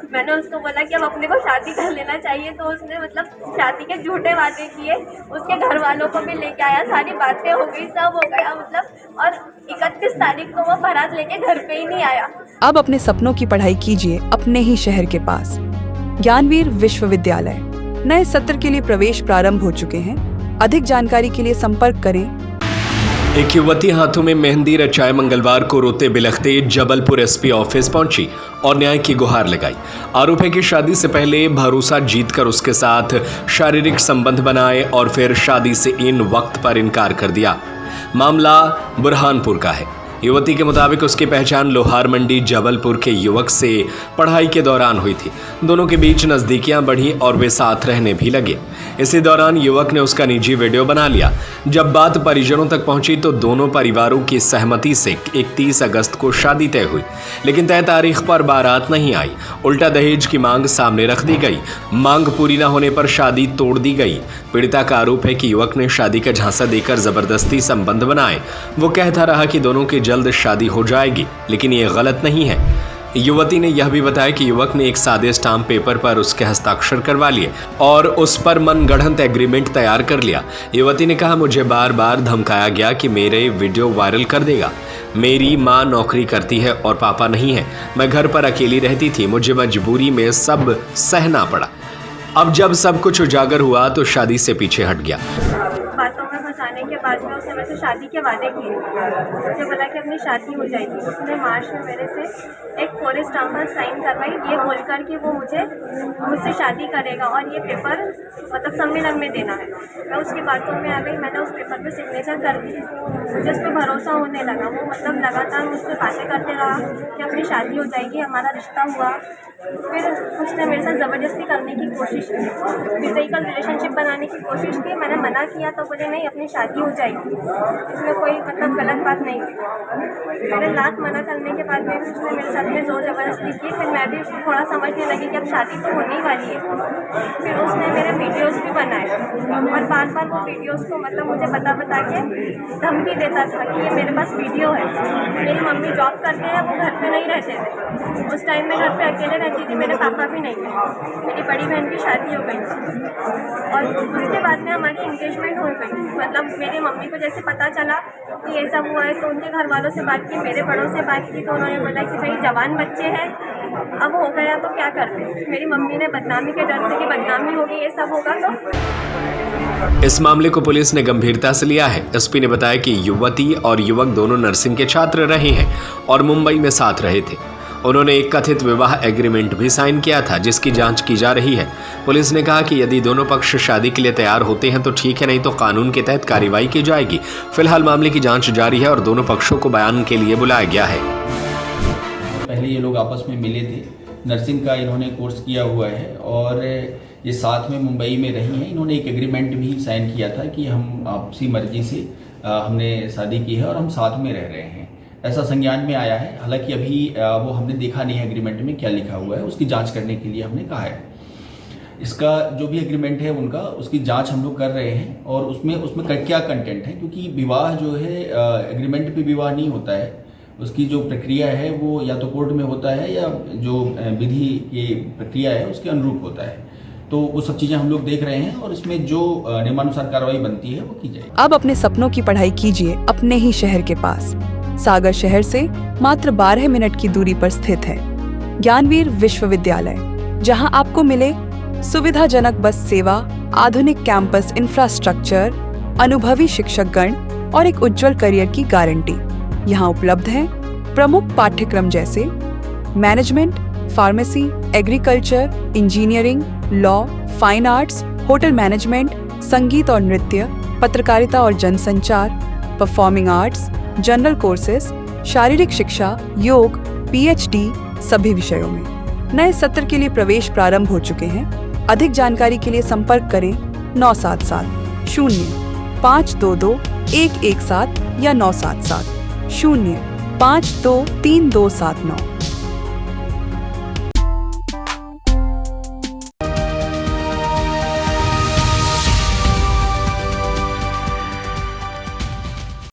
मैंने उसको बोला कि अब अपने को शादी कर लेना चाहिए, तो उसने मतलब शादी के झूठे वादे किए, उसके घर वालों को भी लेके आया, सारी बातें हो गई, सब हो गया मतलब। और 31 तारीख को वो बारात लेके घर पे ही नहीं आया। अब अपने सपनों की पढ़ाई कीजिए अपने ही शहर के पास। ज्ञानवीर विश्वविद्यालय नए सत्र के लिए प्रवेश प्रारंभ हो चुके हैं। अधिक जानकारी के लिए संपर्क करें। एक युवती हाथों में मेहंदी रचाए मंगलवार को रोते बिलखते जबलपुर एसपी ऑफिस पहुंची और न्याय की गुहार लगाई। आरोप है कि शादी से पहले भरोसा जीतकर उसके साथ शारीरिक संबंध बनाए और फिर शादी से इन वक्त पर इनकार कर दिया। मामला बुरहानपुर का है। युवती के मुताबिक उसकी पहचान लोहार मंडी जबलपुर के युवक से पढ़ाई के दौरान हुई थी। दोनों के बीच नजदीकियां बढ़ी और वे साथ रहने भी लगे। इसी दौरान युवक ने उसका निजी वीडियो बना लिया। जब बात परिजनों तक पहुंची तो दोनों परिवारों की सहमति से 31 अगस्त को शादी तय हुई, लेकिन तय तारीख पर बारात नहीं आई। उल्टा दहेज की मांग सामने रख दी गई। मांग पूरी न होने पर शादी तोड़ दी गई। पीड़िता का आरोप है कि युवक ने शादी का झांसा देकर जबरदस्ती संबंध बनाए। वो कहता रहा कि दोनों की जल्द शादी हो जाएगी, लेकिन ये गलत नहीं है। युवती ने यह भी बताया कि युवक ने एक सादे स्टाम्प पेपर पर उसके हस्ताक्षर करवा लिए और उस पर मनगढ़ंत एग्रीमेंट तैयार कर लिया। युवती ने कहा, मुझे बार बार धमकाया गया कि मेरे वीडियो वायरल कर देगा। मेरी माँ नौकरी करती है और पापा नहीं है। मैं घर पर अकेली रहती थी। मुझे मजबूरी में सब सहना पड़ा। अब जब सब कुछ उजागर हुआ तो शादी से पीछे हट गया। बातों में फंसाने के बाद में उसने मेरे से शादी के वादे किए। मुझे बोला कि अपनी शादी हो जाएगी। उसने मार्च में मेरे से एक फॉरेस्ट स्टाम्प पर साइन करवाई, ये बोलकर कि वो मुझसे शादी करेगा और ये पेपर मतलब सम्मेलन में देना है। मैं उसकी बातों में आ गई। मैंने उस पेपर पे सिग्नेचर कर दी। मुझे उस पर भरोसा होने लगा। वो मतलब लगातार मुझसे बातें करते रहा कि अपनी शादी हो जाएगी, हमारा रिश्ता हुआ। फिर उसने मेरे साथ ज़बरदस्ती करने की कोशिश की, फिजिकल रिलेशनशिप बनाने की कोशिश की। मैंने मना किया तो बोले नहीं, अपनी शादी हो जाएगी, इसमें कोई मतलब गलत बात नहीं थी। मैंने लाख मना करने के बाद में उसने मेरे साथ में ज़ोर ज़बरदस्ती की। फिर मैं भी थोड़ा समझने लगी कि अब शादी तो होने वाली है। फिर उसने मेरे वीडियोज़ भी बनाए और बार बार वो वीडियोज़ को मतलब मुझे बता के धमकी देता था कि ये मेरे पास वीडियो है। मेरी मम्मी जॉब करते हैं, वो घर पे नहीं रहते थे। उस टाइम में घर पे अकेले रहती थी, मेरे पापा भी नहीं थे। मेरी बड़ी बहन की शादी हो गई और उसके बाद में हमारी इंगेजमेंट हो गई। मतलब मेरी मम्मी को जैसे पता चला कि ये सब हुआ है तो उनके घर वालों से बात की, मेरे बड़ों से बात की, तो उन्होंने बोला कि भाई जवान बच्चे हैं, अब हो गया तो क्या करते। मेरी मम्मी ने बदनामी के डर से कि बदनामी होगी, ये सब होगा तो। इस मामले को पुलिस ने गंभीरता से लिया है। एसपी ने बताया कि युवती और युवक दोनों नर्सिंग के छात्र रहे हैं और मुंबई में साथ रहे थे। उन्होंने एक कथित विवाह एग्रीमेंट भी साइन किया था, जिसकी जांच की जा रही है। पुलिस ने कहा कि यदि दोनों पक्ष शादी के लिए तैयार होते हैं तो ठीक है, नहीं तो कानून के तहत कार्रवाई की जाएगी। फिलहाल मामले की जांच जारी है और दोनों पक्षों को बयान के लिए बुलाया गया है। पहले ये लोग आपस में मिले थे, नर्सिंग का इन्होंने कोर्स किया हुआ है और ये साथ में मुंबई में रही हैं। इन्होंने एक एग्रीमेंट भी साइन किया था कि हम आपसी मर्जी से हमने शादी की है और हम साथ में रह रहे हैं, ऐसा संज्ञान में आया है। हालांकि अभी वो हमने देखा नहीं है एग्रीमेंट में क्या लिखा हुआ है, उसकी जांच करने के लिए हमने कहा है। इसका जो भी एग्रीमेंट है उनका, उसकी जांच हम लोग कर रहे हैं और उसमें क्या कंटेंट है, क्योंकि विवाह जो है एग्रीमेंट पे विवाह नहीं होता है। उसकी जो प्रक्रिया है वो या तो कोर्ट में होता है या जो विधि की प्रक्रिया है उसके अनुरूप होता है। तो वो सब चीज़ें हम लोग देख रहे हैं और इसमें जो नियमानुसार कार्रवाई बनती है वो की जाएगी। अब अपने सपनों की पढ़ाई कीजिए अपने ही शहर के पास। सागर शहर से मात्र 12 मिनट की दूरी पर स्थित है ज्ञानवीर विश्वविद्यालय, जहां आपको मिले सुविधाजनक बस सेवा, आधुनिक कैंपस इंफ्रास्ट्रक्चर, अनुभवी शिक्षकगण और एक उज्जवल करियर की गारंटी। यहाँ उपलब्ध है प्रमुख पाठ्यक्रम जैसे management, pharmacy, agriculture, engineering, law, fine arts, hotel management, संगीत और नृत्य, पत्रकारिता और जनसंचार, परफॉर्मिंग आर्ट्स, जनरल कोर्सेज, शारीरिक शिक्षा, योग, पीएचडी सभी विषयों में। नए सत्र के लिए प्रवेश प्रारंभ हो चुके हैं। अधिक जानकारी के लिए संपर्क करें 977 0 522 117 या 977 0 523 279।